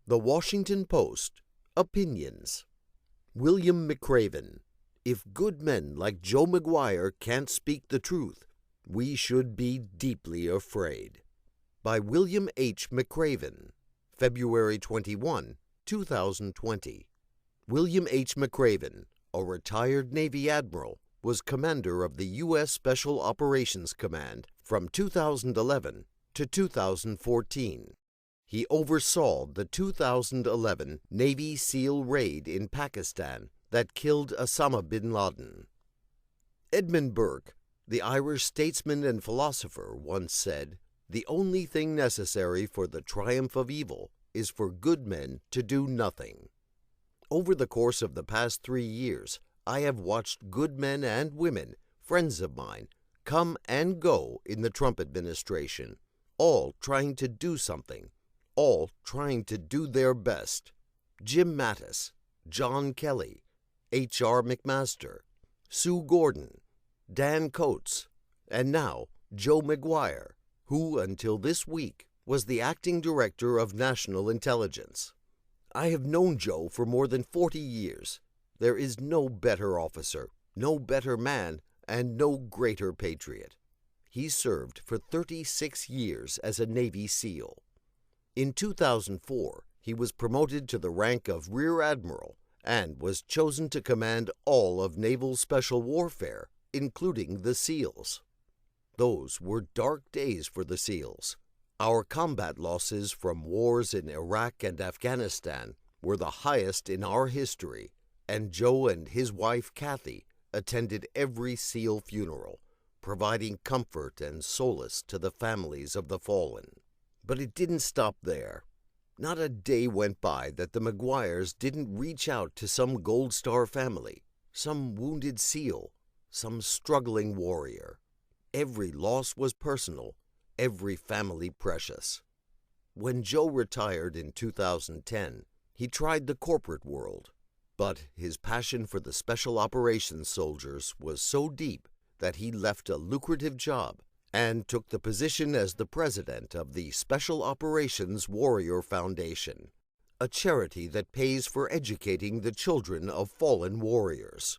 The Washington Post. Opinions. William McRaven. If good men like Joe Maguire can't speak the truth, we should be deeply afraid. By William H. McRaven. February 21, 2020. William H. McRaven, a retired Navy admiral, was commander of the U.S. Special Operations Command from 2011 to 2014. He oversaw the 2011 Navy SEAL raid in Pakistan that killed Osama bin Laden. Edmund Burke, the Irish statesman and philosopher, once said, "The only thing necessary for the triumph of evil is for good men to do nothing." Over the course of the past 3 years, I have watched good men and women, friends of mine, come and go in the Trump administration, all trying to do something, all trying to do their best. Jim Mattis, John Kelly, H.R. McMaster, Sue Gordon, Dan Coates, and now Joe Maguire, who until this week was the acting director of National Intelligence. I have known Joe for more than 40 years. There is no better officer, no better man, and no greater patriot. He served for 36 years as a Navy SEAL. In 2004, he was promoted to the rank of Rear Admiral and was chosen to command all of naval special warfare, including the SEALs. Those were dark days for the SEALs. Our combat losses from wars in Iraq and Afghanistan were the highest in our history, and Joe and his wife Kathy attended every SEAL funeral, providing comfort and solace to the families of the fallen. But it didn't stop there. Not a day went by that the Maguires didn't reach out to some Gold Star family, some wounded SEAL, some struggling warrior. Every loss was personal, every family precious. When Joe retired in 2010, he tried the corporate world, but his passion for the special operations soldiers was so deep that he left a lucrative job and took the position as the president of the Special Operations Warrior Foundation, a charity that pays for educating the children of fallen warriors.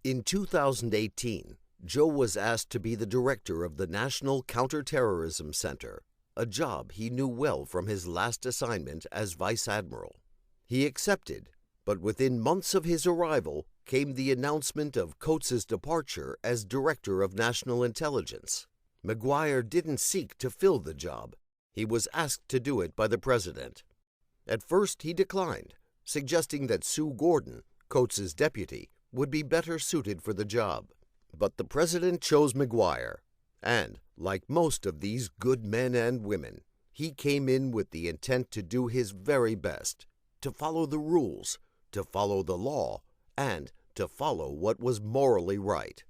In 2018, Joe was asked to be the director of the National Counterterrorism Center, a job he knew well from his last assignment as vice admiral. He accepted, but within months of his arrival came the announcement of Coates's departure as Director of National Intelligence. Maguire didn't seek to fill the job. He was asked to do it by the president. At first he declined, suggesting that Sue Gordon, Coates's deputy, would be better suited for the job. But the president chose Maguire, and, like most of these good men and women, he came in with the intent to do his very best, to follow the rules, to follow the law, and to follow what was morally right.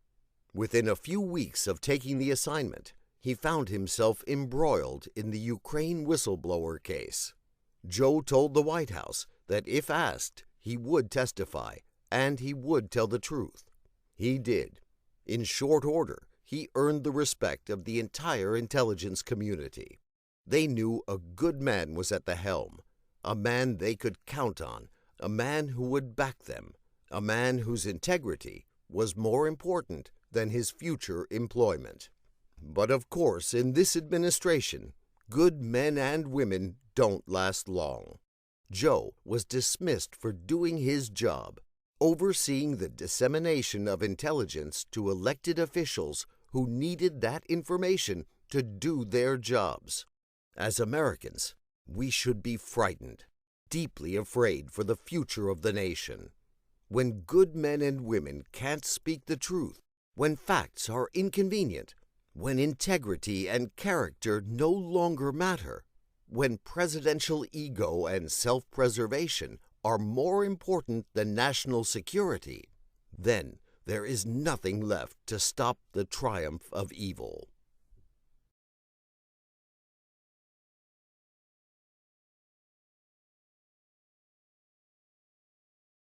Within a few weeks of taking the assignment, he found himself embroiled in the Ukraine whistleblower case. Joe told the White House that if asked, he would testify, and he would tell the truth. He did. In short order, he earned the respect of the entire intelligence community. They knew a good man was at the helm, a man they could count on, a man who would back them, a man whose integrity was more important than his future employment. But of course, in this administration, good men and women don't last long. Joe was dismissed for doing his job, overseeing the dissemination of intelligence to elected officials who needed that information to do their jobs. As Americans, we should be frightened, deeply afraid for the future of the nation. When good men and women can't speak the truth, when facts are inconvenient, when integrity and character no longer matter, when presidential ego and self-preservation are more important than national security, then there is nothing left to stop the triumph of evil.